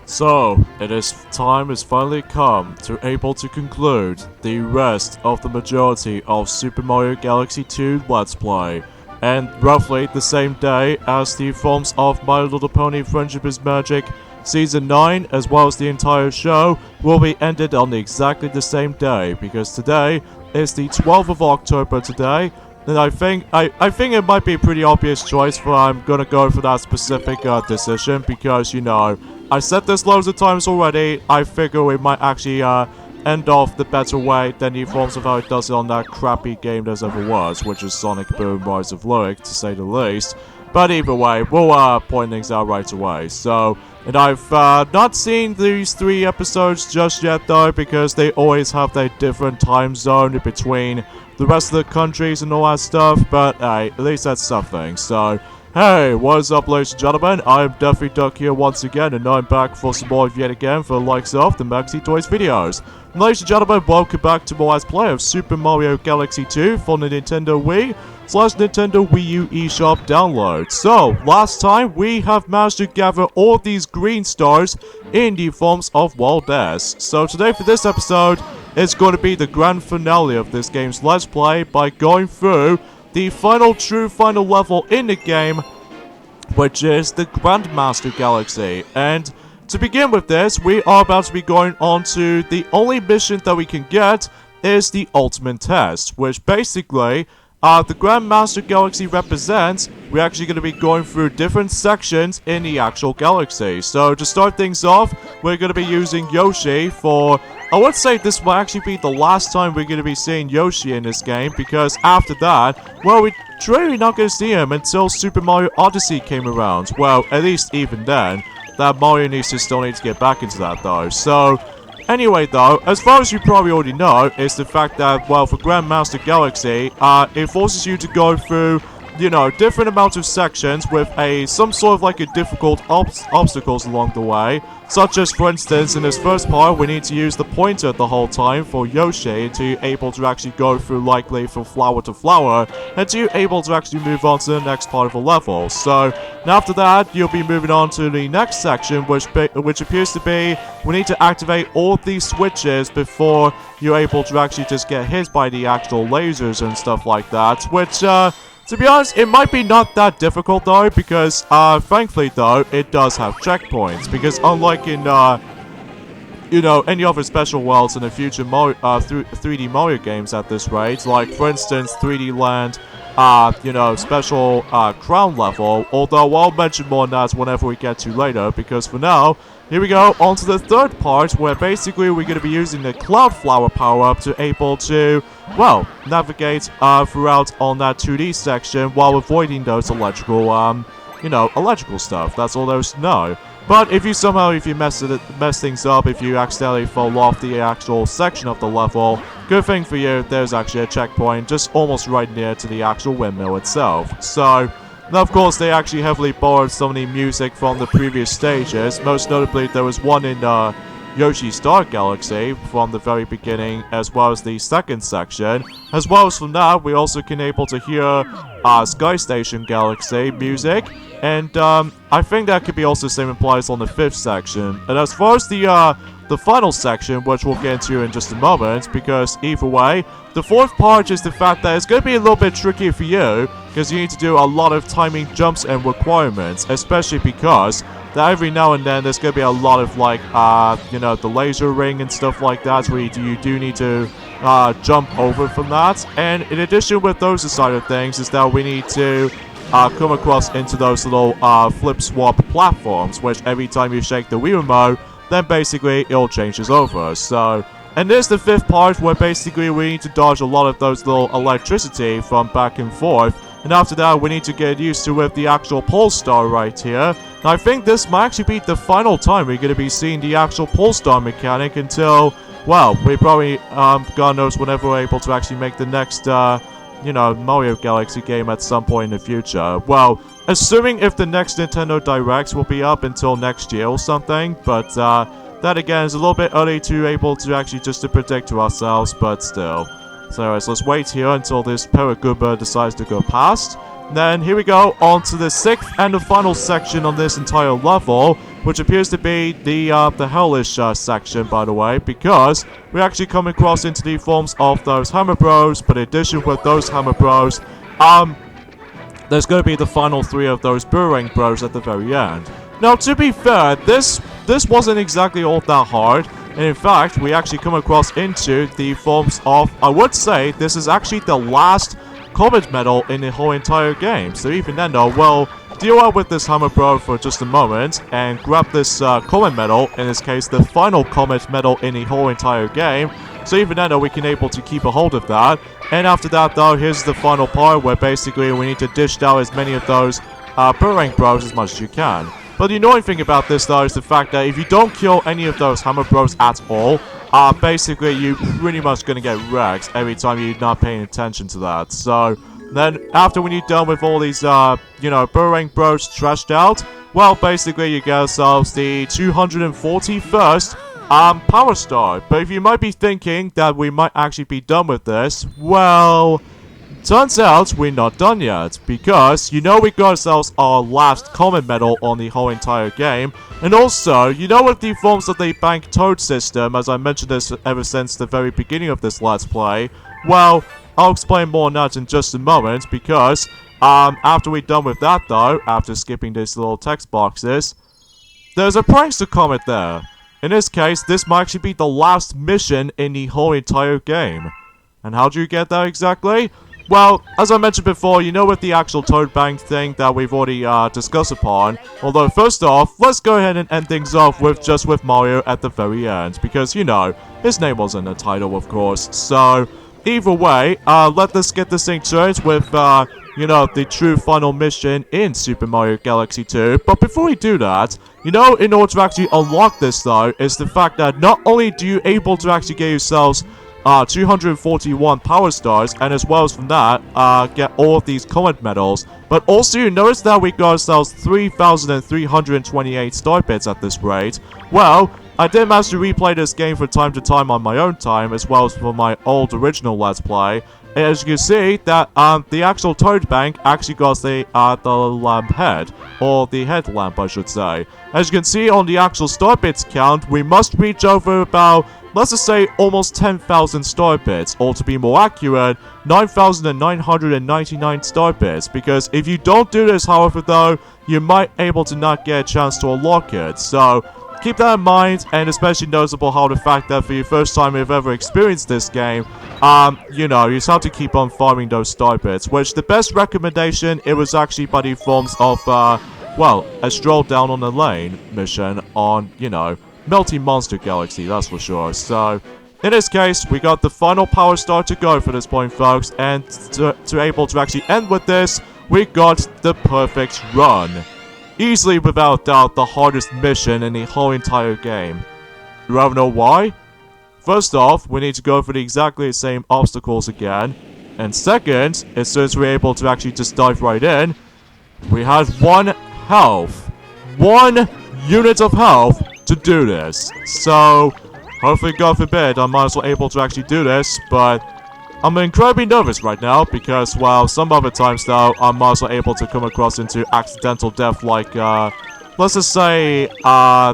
So, time has finally come to able to conclude the rest of the majority of Super Mario Galaxy 2 Let's Play. And roughly the same day as the films of My Little Pony Friendship is Magic Season 9, as well as the entire show, will be ended on exactly the same day, because today is the 12th of October today. And I think it might be a pretty obvious choice, but I'm gonna go for that specific decision because, you know, I said this loads of times already. I figure it might actually end off the better way than the forms of how it does it on that crappy game there's ever was, which is Sonic Boom Rise of Lyric, to say the least. But either way, we'll point things out right away. So, and I've not seen these 3 episodes just yet though, because they always have their different time zone in between the rest of the countries and all that stuff, but hey, at least that's something. So, hey, what is up, ladies and gentlemen? I'm Duffy Duck here once again, and I'm back for some more yet again for the likes of the Maxi Toys videos. And ladies and gentlemen, welcome back to more Let's Play of Super Mario Galaxy 2 for the Nintendo Wii / Nintendo Wii U eShop download. So, last time we have managed to gather all these green stars in the forms of Wild S. So today for this episode, it's going to be the grand finale of this game's Let's Play by going through the final level in the game, which is the Grandmaster Galaxy. And to begin with this, we are about to be going on to the only mission that we can get is the Ultimate Test, which basically the Grandmaster Galaxy represents. We're actually going to be going through different sections in the actual galaxy. So to start things off, we're going to be using Yoshi for, I would say this will actually be the last time we're going to be seeing Yoshi in this game, because after that, well, we're really not going to see him until Super Mario Odyssey came around. Well, at least even then, that Mario needs to still need to get back into that though. So, anyway though, as far as you probably already know, is the fact that, well, for Grandmaster Galaxy, it forces you to go through, you know, different amounts of sections with some sort of like a difficult obstacles along the way. Such as, for instance, in this first part, we need to use the pointer the whole time for Yoshi to able to actually go through likely from flower to flower, and to able to actually move on to the next part of the level. So, and after that, you'll be moving on to the next section, which appears to be, we need to activate all these switches before you're able to actually just get hit by the actual lasers and stuff like that, which, to be honest, it might be not that difficult though, because, thankfully though, it does have checkpoints, because unlike in, you know, any other special worlds in the future 3D Mario games at this rate, like, for instance, 3D Land, you know, special, crown level, although I'll mention more on that whenever we get to later, because for now, here we go, on to the third part, where basically we're going to be using the Cloud Flower power-up to able to, well, navigate throughout on that 2D section while avoiding those electrical, you know, electrical stuff. That's all there is to know. But if you mess things up, if you accidentally fall off the actual section of the level, good thing for you, there's actually a checkpoint just almost right near to the actual windmill itself. So, now, of course, they actually heavily borrowed some of the music from the previous stages. Most notably, there was one in Yoshi's Star Galaxy from the very beginning, as well as the second section. As well as from that, we also can able to hear Sky Station Galaxy music. And I think that could be also the same applies on the 5th section. And as far as the final section, which we'll get into in just a moment, because either way, the 4th part is the fact that it's going to be a little bit tricky for you, because you need to do a lot of timing jumps and requirements, especially because that every now and then there's going to be a lot of, like, you know, the laser ring and stuff like that, where you do need to jump over from that. And in addition with those side of things is that we need to come across into those little flip swap platforms, which every time you shake the Wii remote, then basically it'll changes over. So, and there's the 5th part where basically we need to dodge a lot of those little electricity from back and forth. And after that, we need to get used to with the actual pole star right here. Now, I think this might actually be the final time we're going to be seeing the actual pole star mechanic until, well, we probably, God knows whenever we're able to actually make the next, you know, Mario Galaxy game at some point in the future. Well, assuming if the next Nintendo Directs will be up until next year or something, but, that again is a little bit early to able to actually just to predict to ourselves, but still. So anyways, let's wait here until this Paragooba decides to go past. Then here we go, on to the 6th and the final section on this entire level, which appears to be the hellish section, by the way, because we actually come across into the forms of those Hammer Bros, but in addition with those Hammer Bros, there's going to be the final 3 of those Burrowing Bros at the very end. Now, to be fair, this wasn't exactly all that hard, and in fact, we actually come across into the forms of, I would say, this is actually the last Comet Medal in the whole entire game. So even then though, we'll deal out with this Hammer Bro for just a moment, and grab this Comet Medal, in this case, the final Comet Medal in the whole entire game. So even then though, we can able to keep a hold of that. And after that though, here's the final part where basically we need to dish out as many of those Burrowing Bros as much as you can. But the annoying thing about this though is the fact that if you don't kill any of those Hammer Bros at all, basically you're pretty much gonna get wrecked every time you're not paying attention to that. So then after when you're done with all these you know, Burrowing Bros trashed out, well basically you get yourselves the 241st Power Star. But if you might be thinking that we might actually be done with this, well, turns out we're not done yet, because you know we got ourselves our last Comet Medal on the whole entire game, and also, you know with the forms of the Bank Toad system, as I mentioned this ever since the very beginning of this Let's Play, well, I'll explain more on that in just a moment, because, after we're done with that though, after skipping these little text boxes, there's a Prankster Comet there. In this case, this might actually be the last mission in the whole entire game. And how do you get that exactly? Well, as I mentioned before, you know with the actual Toad Bank thing that we've already discussed upon. Although, first off, let's go ahead and end things off with just with Mario at the very end. Because, you know, his name wasn't the title, of course. So, either way, let's get this thing started with, you know, the true final mission in Super Mario Galaxy 2. But before we do that, you know, in order to actually unlock this, though, is the fact that not only do you able to actually get yourselves 241 Power Stars, and as well as from that, get all of these Comet Medals. But also, you notice that we got ourselves 3,328 Star Bits at this rate. Well, I did manage to replay this game from time to time on my own time, as well as for my old original Let's Play. As you can see, that the actual Toad Bank actually got the lamp head, or the headlamp, I should say. As you can see on the actual Star Bits count, we must reach over about, let's just say, almost 10,000 Star Bits, or to be more accurate, 9,999 Star Bits, because if you don't do this, however, though, you might able to not get a chance to unlock it. So, keep that in mind, and especially noticeable how the fact that for your first time you've ever experienced this game, you know, you just have to keep on farming those Star Bits, which the best recommendation, it was actually by the forms of, well, a stroll down on the lane mission on, you know, Melty Monster Galaxy, that's for sure. So, in this case, we got the final Power Star to go for this point, folks, and to able to actually end with this, we got the perfect run. Easily, without doubt, the hardest mission in the whole entire game. You ever know why? First off, we need to go through exactly the same obstacles again. And second, as soon as we're able to actually just dive right in, we had 1 health. 1 unit of health to do this. So, hopefully, God forbid, I'm as well able to actually do this, but I'm incredibly nervous right now because, well, some other times though, I'm also able to come across into accidental death like, let's just say,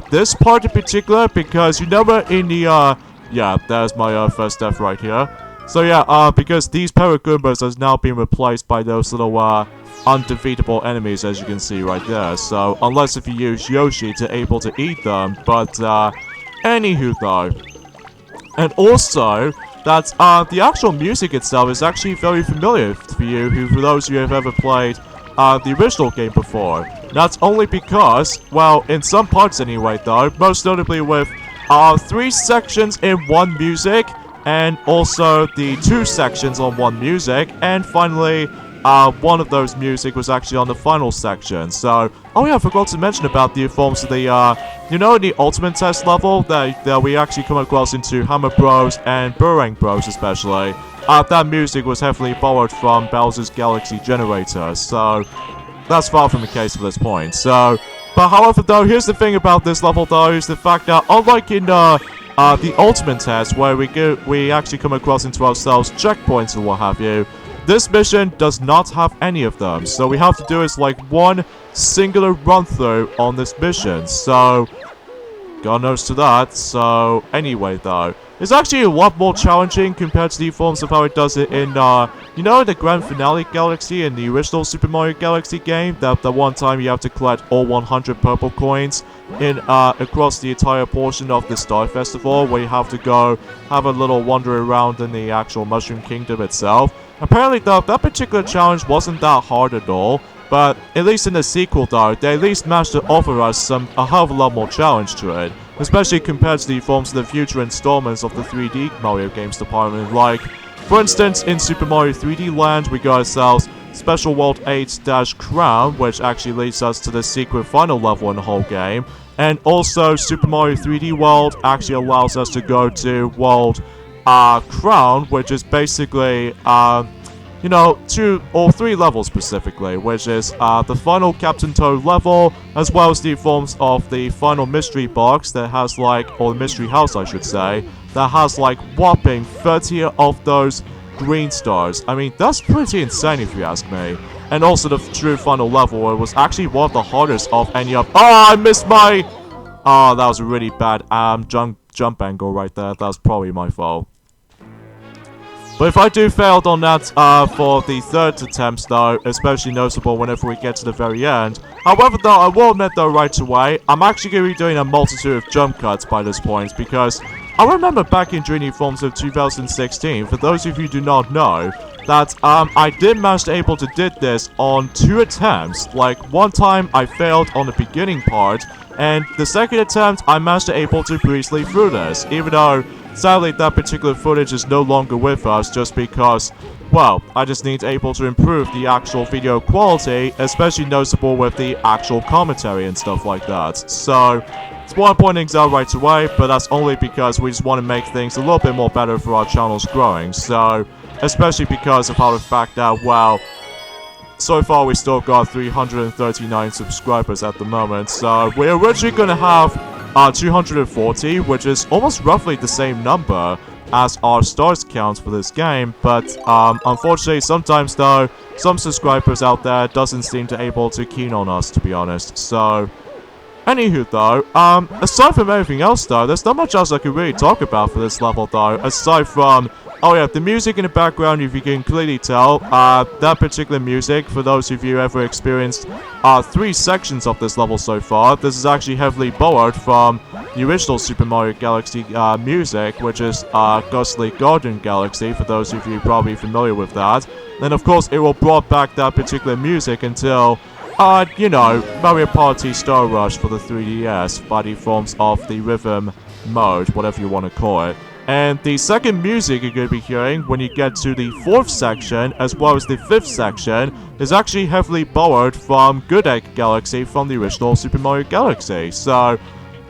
this part in particular, because you never in the, yeah, there's my, first death right here. So yeah, because these Paragoombas has now been replaced by those little, undefeatable enemies, as you can see right there. So, unless if you use Yoshi to able to eat them, but, anywho though. And also, that the actual music itself is actually very familiar for you, for those of you who have ever played the original game before. Not only because, well, in some parts anyway though, most notably with 3 sections in 1 music, and also the 2 sections on 1 music, and finally, one of those music was actually on the final section. So, oh yeah, I forgot to mention about the forms of the, you know, in the Ultimate Test level that we actually come across into Hammer Bros and Burrowing Bros especially. That music was heavily borrowed from Bowser's Galaxy Generator, so that's far from the case for this point. So, but however though, here's the thing about this level though, is the fact that unlike in, the Ultimate Test, where we actually come across into ourselves checkpoints and what have you, this mission does not have any of them. So we have to do is like one singular run through on this mission. So God knows to that. So anyway though, it's actually a lot more challenging compared to the forms of how it does it in, you know, the Grand Finale Galaxy in the original Super Mario Galaxy game. That the one time you have to collect all 100 purple coins in across the entire portion of the Star Festival, where you have to go have a little wander around in the actual Mushroom Kingdom itself. Apparently though, that particular challenge wasn't that hard at all. But at least in the sequel though, they at least managed to offer us a hell of a lot more challenge to it. Especially compared to the forms of the future installments of the 3D Mario games department. Like, for instance, in Super Mario 3D Land, we got ourselves Special World 8-Crown, which actually leads us to the secret final level in the whole game. And also, Super Mario 3D World actually allows us to go to World Crown, which is basically, you know, 2 or 3 levels specifically, which is the final Captain Toad level, as well as the forms of the final mystery box that has like, or the mystery house I should say, that has like whopping 30 of those green stars. I mean, that's pretty insane if you ask me. And also the true final level, it was actually one of the hardest of any of— Oh, I missed my— Oh, that was a really bad jump angle right there. That was probably my fault. But if I do failed on that for the third attempt though, especially noticeable whenever we get to the very end. However though, I will admit though right away, I'm actually going to be doing a multitude of jump cuts by this point, because I remember back in Dreamy Forms of 2016, for those of you who do not know, that I did manage to able to did this on 2 attempts. Like, one time I failed on the beginning part, and the second attempt I managed to able to breezely through this, even though sadly that particular footage is no longer with us just because, well, I just need able to improve the actual video quality, especially noticeable with the actual commentary and stuff like that. So it's why I'm pointing things out right away, but that's only because we just want to make things a little bit more better for our channel's growing. So, especially because of how the fact that, well, so far we still got 339 subscribers at the moment, so we're originally gonna have 240, which is almost roughly the same number as our stars count for this game, but unfortunately sometimes though, some subscribers out there doesn't seem to able to keen on us, to be honest. So anywho though, aside from everything else though, there's not much else I can really talk about for this level though, aside from, oh yeah, the music in the background, if you can clearly tell, that particular music, for those of you who ever experienced 3 sections of this level so far, this is actually heavily borrowed from the original Super Mario Galaxy music, which is Ghostly Garden Galaxy, for those of you probably familiar with that. Then of course, it will brought back that particular music until, you know, Mario Party Star Rush for the 3DS, by the forms of the rhythm mode, whatever you want to call it. And the second music you're going to be hearing when you get to the 4th section, as well as the 5th section, is actually heavily borrowed from Good Egg Galaxy from the original Super Mario Galaxy. So,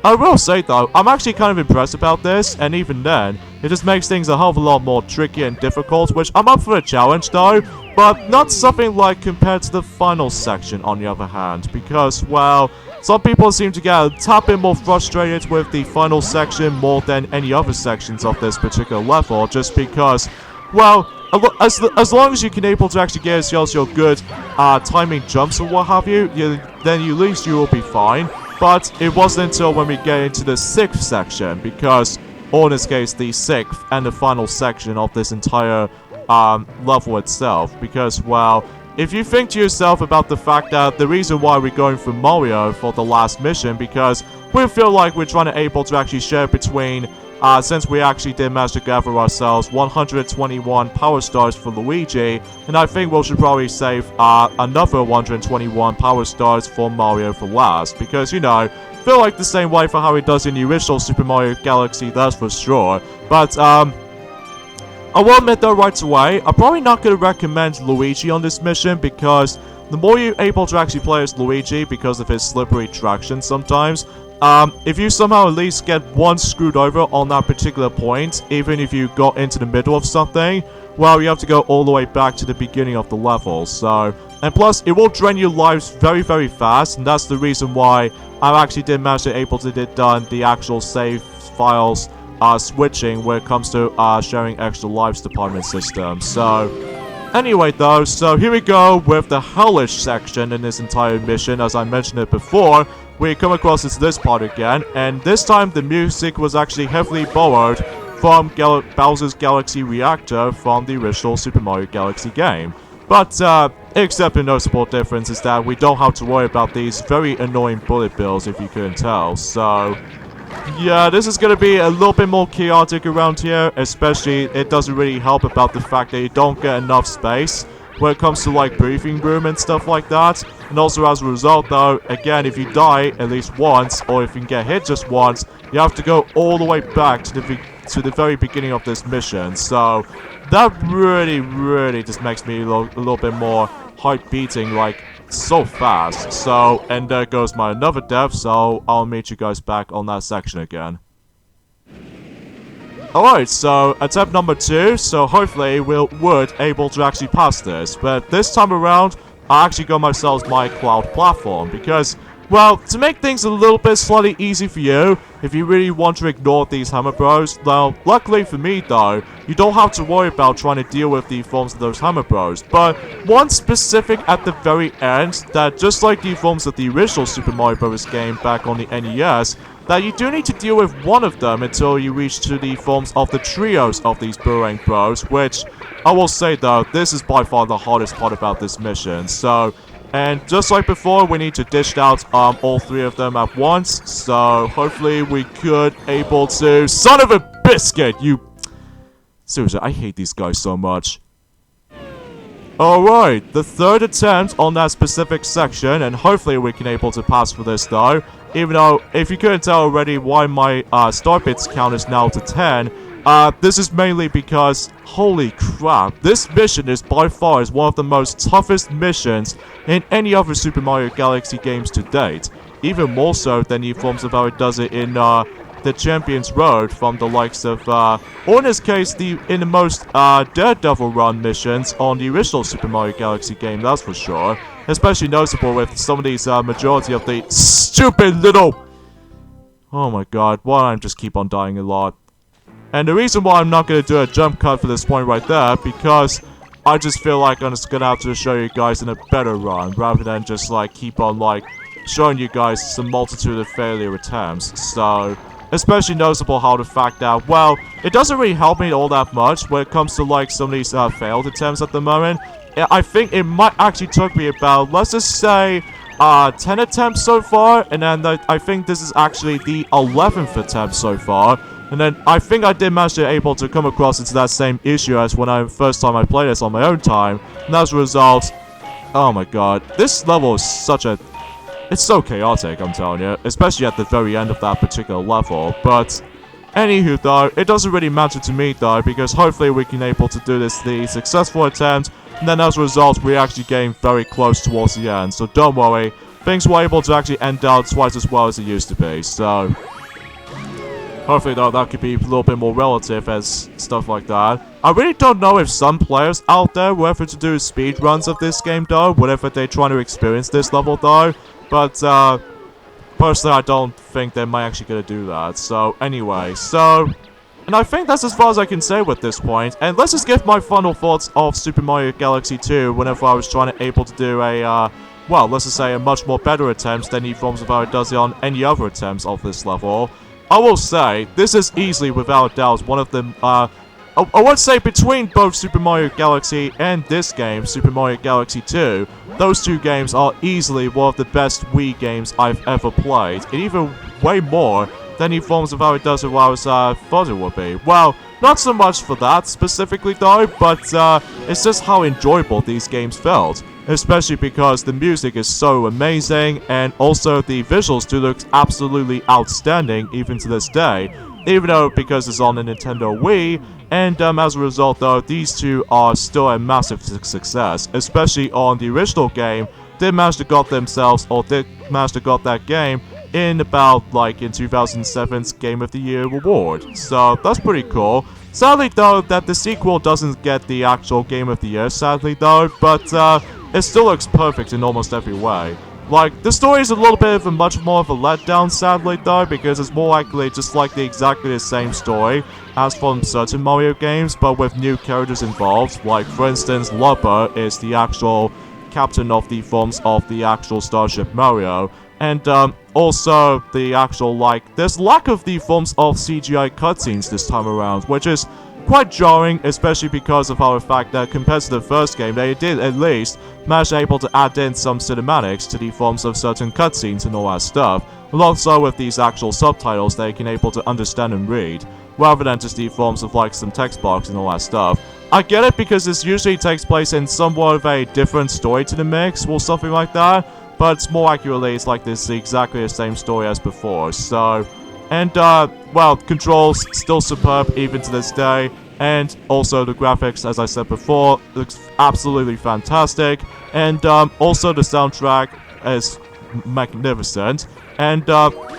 I will say though, I'm actually kind of impressed about this, and even then, it just makes things a hell of a lot more tricky and difficult, which I'm up for a challenge though, but not something like compared to the final section on the other hand, because, well, some people seem to get a tad bit more frustrated with the final section more than any other sections of this particular level, just because, well, as long as you can able to actually get yourselves your good timing jumps or what have you, then at least you will be fine. But it wasn't until when we get into the 6th section, because, or in this case, the 6th and the final section of this entire level itself, because, well, if you think to yourself about the fact that the reason why we're going for Mario for the last mission, because we feel like we're trying to able to actually share between, since we actually did manage to gather ourselves 121 power stars for Luigi, and I think we should probably save another 121 power stars for Mario for last, because, you know, feel like the same way for how it does in the original Super Mario Galaxy, that's for sure. But I will admit though right away, I'm probably not going to recommend Luigi on this mission, because the more you're able to actually play as Luigi because of his slippery traction sometimes, if you somehow at least get once screwed over on that particular point, even if you got into the middle of something, well, you have to go all the way back to the beginning of the level. So, and plus, it will drain your lives very, very fast, and that's the reason why I actually did manage to able to get done the actual save files switching when it comes to sharing extra lives department system. So, Anyway though, so here we go with the hellish section in this entire mission. As I mentioned it before, we come across this part again, and this time the music was actually heavily borrowed from Bowser's Galaxy Reactor from the original Super Mario Galaxy game. But, except a noticeable difference is that we don't have to worry about these very annoying bullet bills, if you couldn't tell. So, yeah, this is gonna be a little bit more chaotic around here, especially it doesn't really help about the fact that you don't get enough space when it comes to like breathing room and stuff like that. And also as a result though, again, if you die at least once, or if you can get hit just once, you have to go all the way back to the very beginning of this mission. So that really just makes me a little bit more heart beating like so fast. So, and there goes my another death, so I'll meet you guys back on that section again. Alright, so attempt number 2, so hopefully we're able to actually pass this, but this time around, I actually got myself my cloud platform, because, well, to make things a little bit slightly easy for you, if you really want to ignore these Hammer Bros, well, luckily for me though, you don't have to worry about trying to deal with the forms of those Hammer Bros, but one specific at the very end, that just like the forms of the original Super Mario Bros. Game back on the NES, that you do need to deal with one of them until you reach to the forms of the trios of these Boomerang Bros, which, I will say though, this is by far the hardest part about this mission, so... And just like before, we need to dish out all 3 of them at once. So hopefully we could able to... Son of a biscuit! You... Seriously, I hate these guys so much. Alright, the 3rd attempt on that specific section. And hopefully we can able to pass for this though. Even though, if you couldn't tell already why my star bits count is now to 10... this is mainly because, holy crap, this mission is by far one of the most toughest missions in any other Super Mario Galaxy games to date. Even more so than the forms of how it does it in the Champions Road from the likes of, or in this case, in the most Daredevil run missions on the original Super Mario Galaxy game, that's for sure. Especially noticeable with some of these majority of the stupid little... Oh my god, why don't I just keep on dying a lot? And the reason why I'm not going to do a jump cut for this point right there, because I just feel like I'm just going to have to show you guys in a better run, rather than just like keep on like showing you guys some multitude of failure attempts. So, especially noticeable how the fact that, well, it doesn't really help me all that much when it comes to like some of these failed attempts at the moment. I think it might actually took me about, let's just say, 10 attempts so far, and then I think this is actually the 11th attempt so far. And then I think I did manage to able to come across into that same issue as when first time I played this on my own time. And as a result, oh my god, this level is it's so chaotic, I'm telling you, especially at the very end of that particular level. But anywho though, it doesn't really matter to me though, because hopefully we can able to do the successful attempt, and then as a result we're actually getting very close towards the end. So don't worry, things were able to actually end out twice as well as it used to be. So hopefully though that could be a little bit more relative as stuff like that. I really don't know if some players out there were able to do speed runs of this game though, whenever they're trying to experience this level though. But personally I don't think they might actually gonna do that. So anyway, and I think that's as far as I can say with this point. And let's just give my final thoughts of Super Mario Galaxy 2 whenever I was trying to able to do a well, let's just say a much more better attempt than the forms of how it does it on any other attempts of this level. I will say, this is easily, without doubt, one of them, I would say between both Super Mario Galaxy and this game, Super Mario Galaxy 2, those 2 games are easily one of the best Wii games I've ever played, and even way more than the forms of how it does it while I was, thought it would be. Well, not so much for that specifically though, but it's just how enjoyable these games felt. Especially because the music is so amazing, and also the visuals do look absolutely outstanding even to this day. Even though because it's on the Nintendo Wii, and as a result though, these 2 are still a massive success. Especially on the original game, they managed to got that game in about like in 2007's Game of the Year award. So that's pretty cool. Sadly though, that the sequel doesn't get the actual Game of the Year, sadly though, but it still looks perfect in almost every way. Like, the story is a little bit of a much more of a letdown, sadly, though, because it's more likely just like exactly the same story as from certain Mario games, but with new characters involved. Like, for instance, Lubba is the actual captain of the forms of the actual Starship Mario, and also the actual, like, there's lack of the forms of CGI cutscenes this time around, which is quite jarring, especially because of our fact that compared to the first game, they did at least manage able to add in some cinematics to the forms of certain cutscenes and all that stuff, alongside with these actual subtitles they can able to understand and read, rather than just the forms of like some text box and all that stuff. I get it because this usually takes place in somewhat of a different story to the mix, or something like that, but more accurately, it's like this exactly the same story as before, so... And, well, controls still superb even to this day, and also the graphics, as I said before, looks absolutely fantastic, and, also the soundtrack is magnificent, and,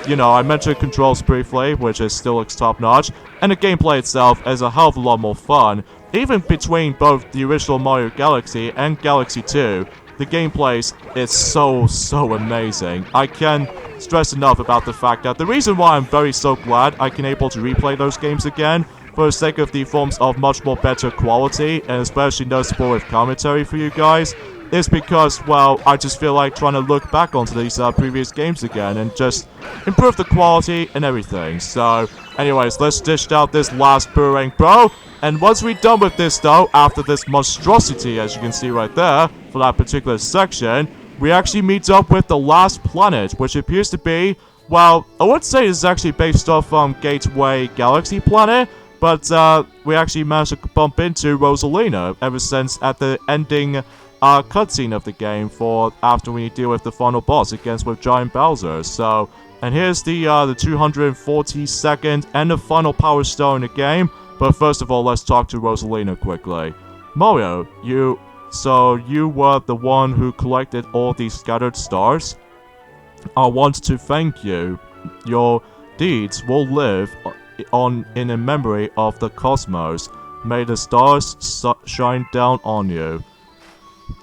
you know, I mentioned controls briefly, which is still looks top-notch, and the gameplay itself is a hell of a lot more fun, even between both the original Mario Galaxy and Galaxy 2. The gameplay is so amazing. I can stress enough about the fact that the reason why I'm very so glad I can able to replay those games again, for the sake of the forms of much more better quality, and especially noticeable with commentary for you guys, is because, well, I just feel like trying to look back onto these previous games again and just improve the quality and everything. So, anyways, let's dish out this last Boomerang Bro. And once we're done with this though, after this monstrosity, as you can see right there, for that particular section, we actually meet up with the last planet, which appears to be, well, I would say it's actually based off Gateway Galaxy Planet, but we actually managed to bump into Rosalina ever since at the ending cutscene of the game for after we deal with the final boss against with Giant Bowser. So, and here's the 242nd and the final Power Star in the game. But first of all, let's talk to Rosalina quickly. Mario, you were the one who collected all these scattered stars? I want to thank you. Your deeds will live in a memory of the cosmos. May the stars shine down on you.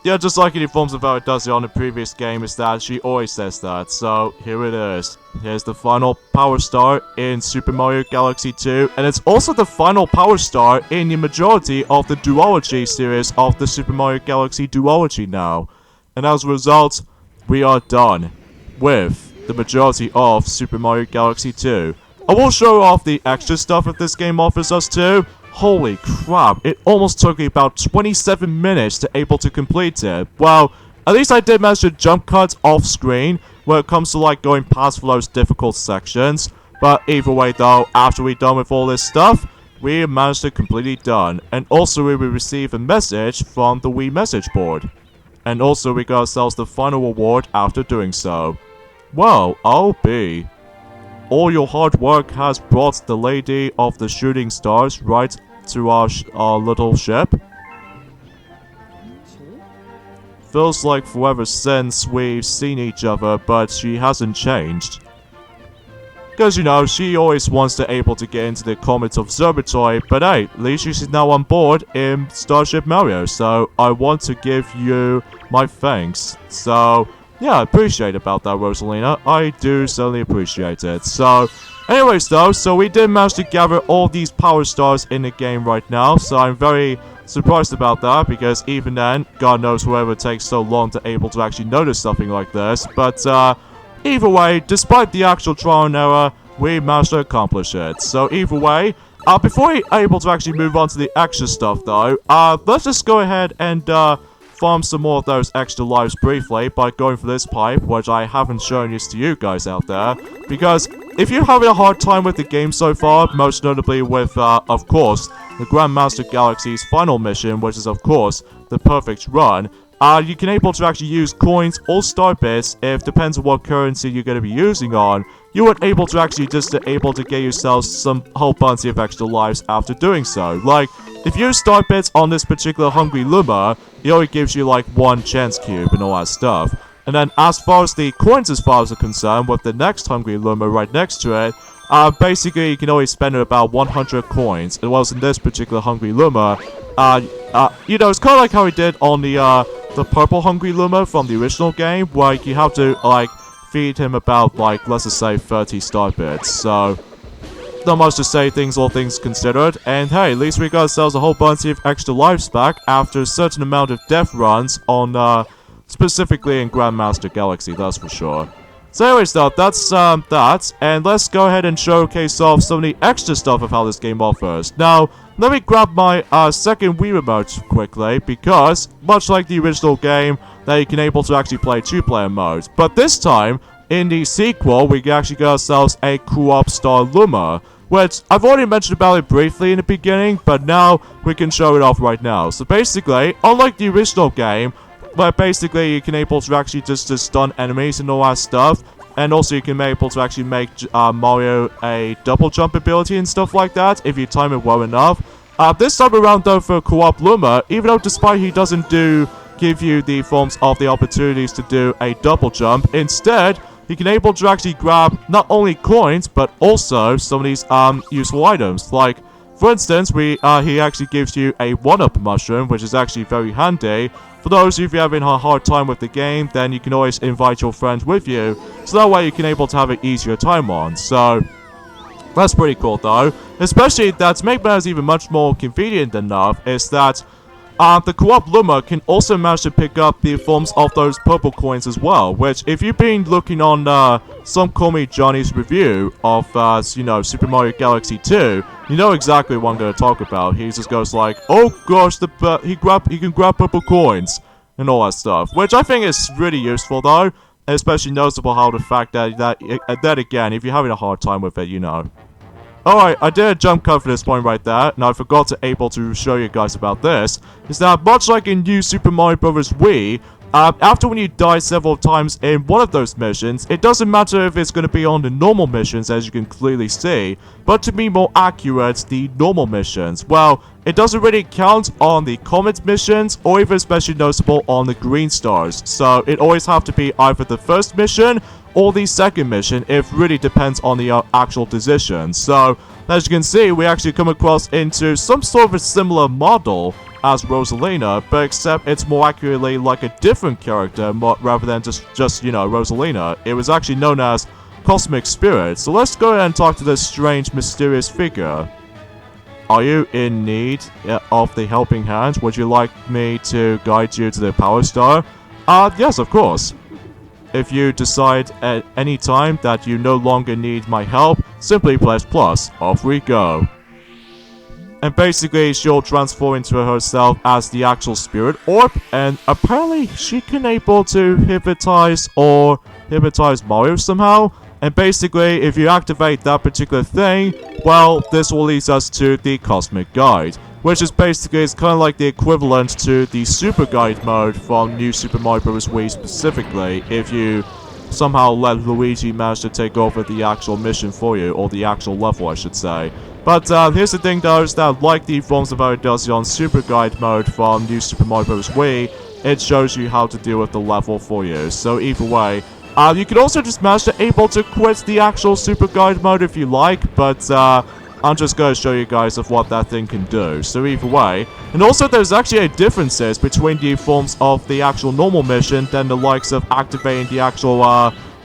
Yeah, just like it informs of how it does it on the previous game, is that she always says that. So, here it is. Here's the final Power Star in Super Mario Galaxy 2, and it's also the final Power Star in the majority of the duology series of the Super Mario Galaxy duology now. And as a result, we are done with the majority of Super Mario Galaxy 2. I will show off the extra stuff that this game offers us too. Holy crap, it almost took me about 27 minutes to able to complete it. Well, at least I did manage to jump cut off screen when it comes to like going past those difficult sections. But either way though, after we're done with all this stuff, we managed to completely done. And also we will receive a message from the Wii message board. And also we got ourselves the final reward after doing so. Well, I'll be. All your hard work has brought the Lady of the Shooting Stars right to our little ship. Feels like forever since we've seen each other, but she hasn't changed. Because, you know, she always wants to able to get into the Comet Observatory, but hey, at least she's now on board in Starship Mario, so I want to give you my thanks. So... yeah, I appreciate about that, Rosalina. I do certainly appreciate it. So, anyways though, so we did manage to gather all these Power Stars in the game right now. So I'm very surprised about that, because even then, God knows whoever takes so long to able to actually notice something like this. But, either way, despite the actual trial and error, we managed to accomplish it. So either way, before we're able to actually move on to the extra stuff though, let's just go ahead and, farm some more of those extra lives briefly by going for this pipe, which I haven't shown this to you guys out there, because if you're having a hard time with the game so far, most notably with, of course, the Grandmaster Galaxy's final mission, which is, of course, the perfect run, you can able to actually use coins or star bits, if depends on what currency you're going to be using on, you are able to actually just able to get yourself some whole bunch of extra lives after doing so. Like, if you use star bits on this particular Hungry Luma, it only gives you like one chance cube and all that stuff. And then as far as the coins as far as are concerned, with the next Hungry Luma right next to it, basically you can always spend about 100 coins. And whilst in this particular Hungry Luma, you know, it's kind of like how we did on the the purple hungry Luma from the original game, where you have to, like, feed him about, like, let's just say 30 star bits. So, not much to say, all things considered. And hey, at least we got ourselves a whole bunch of extra lives back after a certain amount of death runs on, specifically in Grandmaster Galaxy, that's for sure. So anyways though, that's that, and let's go ahead and showcase off some of the extra stuff of how this game offers. Now, let me grab my second Wii Remote quickly, because, much like the original game, that you can able to actually play 2-player mode. But this time, in the sequel, we can actually get ourselves a co-op star Luma, which I've already mentioned about it briefly in the beginning, but now we can show it off right now. So basically, unlike the original game, where basically you can able to actually just stun enemies and all that stuff, and also you can be able to actually make Mario a double jump ability and stuff like that if you time it well enough. This time around though, for co-op Luma, even though despite he doesn't give you the forms of the opportunities to do a double jump, instead he can able to actually grab not only coins but also some of these useful items. Like, for instance, he actually gives you a 1-up mushroom, which is actually very handy. For those of you having a hard time with the game, then you can always invite your friends with you, so that way you can able to have an easier time on. So that's pretty cool though. Especially that to make matters even much more convenient enough is that the co-op Luma can also manage to pick up the forms of those purple coins as well, which if you've been looking on Some Call Me Johnny's review of, you know, Super Mario Galaxy 2, you know exactly what I'm going to talk about. He just goes like, oh gosh, he can grab purple coins and all that stuff, which I think is really useful though, especially noticeable how the fact that again, if you're having a hard time with it, you know. Alright, I did a jump cut for this point right there, and I forgot to able to show you guys about this, is that much like in New Super Mario Bros. Wii, after when you die several times in one of those missions, it doesn't matter if it's going to be on the normal missions, as you can clearly see, but to be more accurate, the normal missions, well, it doesn't really count on the Comet missions, or even especially noticeable on the green stars, so it always have to be either the first mission, or the second mission. It really depends on the actual decision. So, as you can see, we actually come across into some sort of a similar model as Rosalina, but except it's more accurately like a different character rather than just, you know, Rosalina. It was actually known as Cosmic Spirit. So let's go ahead and talk to this strange, mysterious figure. Are you in need of the helping hand? Would you like me to guide you to the Power Star? Yes, of course. If you decide at any time that you no longer need my help, simply press plus. Off we go. And basically, she'll transform into herself as the actual spirit orb, and apparently she can able to hypnotize Mario somehow. And basically, if you activate that particular thing, well, this will lead us to the Cosmic Guide, which is basically, it's kind of like the equivalent to the Super Guide mode from New Super Mario Bros. Wii specifically, if you somehow let Luigi manage to take over the actual mission for you, or the actual level, I should say. But here's the thing though, is that like the forms of how it does on Super Guide mode from New Super Mario Bros. Wii, it shows you how to deal with the level for you. So either way, you can also just manage to able to quit the actual Super Guide mode if you like, but I'm just going to show you guys of what that thing can do. So either way, and also there's actually a differences between the forms of the actual normal mission than the likes of activating the actual,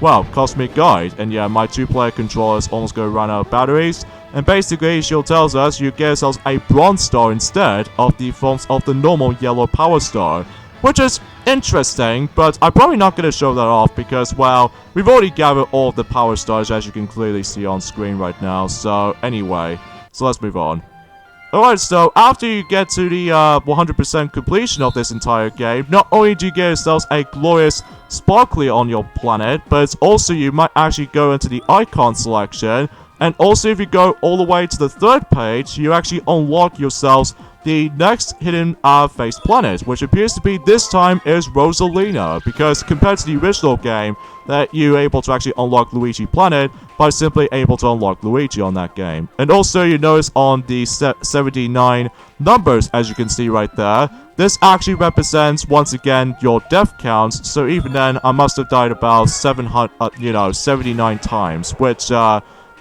well, Cosmic Guide. And yeah, my 2-player controller is almost going to run out of batteries. And basically, she tells us you get yourselves a Bronze Star instead of the forms of the normal yellow Power Star. Which is interesting, but I'm probably not going to show that off because, well, we've already gathered all of the Power Stars, as you can clearly see on screen right now. So, anyway, so let's move on. Alright, so after you get to the 100% completion of this entire game, not only do you get yourselves a glorious sparkly on your planet, but it's also you might actually go into the icon selection, and also if you go all the way to the 3rd page, you actually unlock yourselves the next hidden face planet, which appears to be this time is Rosalina, because compared to the original game, that you're able to actually unlock Luigi Planet by simply able to unlock Luigi on that game. And also you notice on the 79 numbers, as you can see right there, this actually represents once again your death counts. So even then, I must have died about 79 times, which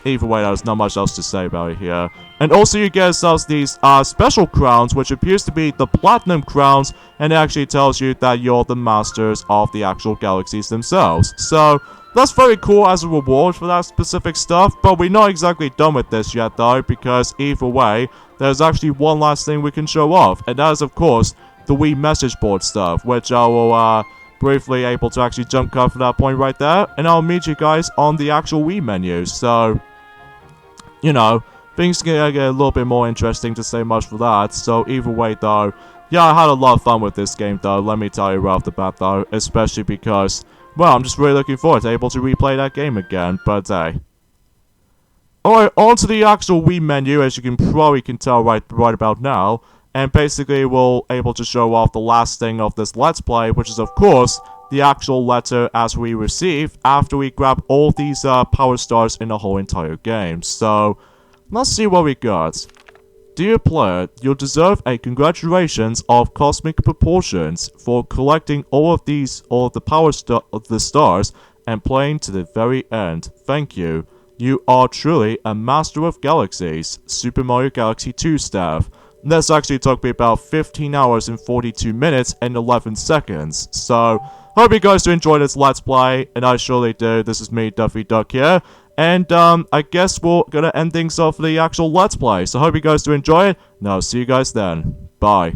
either way, there's not much else to say about it here. And also you get yourselves these special crowns, which appears to be the platinum crowns, and it actually tells you that you're the masters of the actual galaxies themselves. So that's very cool as a reward for that specific stuff, but we're not exactly done with this yet though, because either way, there's actually one last thing we can show off, and that is of course the Wii message board stuff, which I will briefly able to actually jump cut for that point right there, and I'll meet you guys on the actual Wii menu. So, you know, things get a little bit more interesting to say much for that. So either way though, yeah, I had a lot of fun with this game though, let me tell you right off the bat though, especially because, well, I'm just really looking forward to able to replay that game again, but hey. Alright, on to the actual Wii menu, as you can probably tell right about now, and basically we'll able to show off the last thing of this Let's Play, which is of course the actual letter as we receive after we grab all these power stars in the whole entire game. So, let's see what we got. Dear player, you deserve a congratulations of cosmic proportions for collecting all of the power of the stars and playing to the very end. Thank you. You are truly a master of galaxies. Super Mario Galaxy 2 staff. This actually took me about 15 hours and 42 minutes and 11 seconds. So, hope you guys do enjoy this Let's Play, and I surely do. This is me, Duffy Duck here. And, I guess we're gonna end things off for the actual Let's Play. So, hope you guys do enjoy it, and I'll see you guys then. Bye.